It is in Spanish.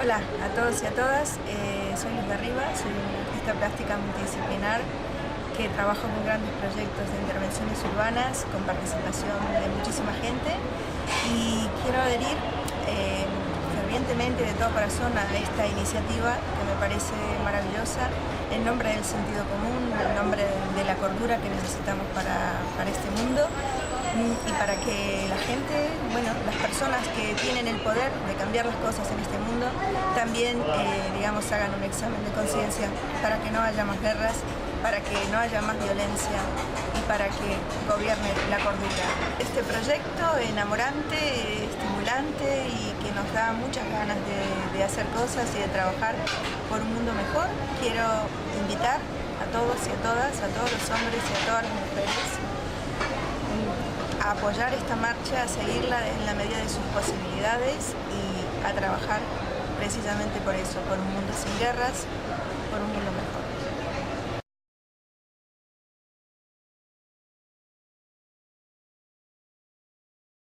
Hola a todos y a todas, soy Luz Garriba, soy una artista plástica multidisciplinar que trabajo con grandes proyectos de intervenciones urbanas con participación de muchísima gente y quiero adherir fervientemente de todo corazón a esta iniciativa que me parece maravillosa en nombre del sentido común, en nombre de la cordura que necesitamos para este mundo y para que la gente, bueno, las personas que tienen el poder de cambiar las cosas en este mundo también, digamos, hagan un examen de conciencia para que no haya más guerras, para que no haya más violencia y para que gobierne la cordura. Este proyecto enamorante, estimulante y que nos da muchas ganas de hacer cosas y de trabajar por un mundo mejor, quiero invitar a todos y a todas, a todos los hombres y a todas las mujeres a apoyar esta marcha, a seguirla en la medida de sus posibilidades y a trabajar precisamente por eso, por un mundo sin guerras, por un mundo mejor.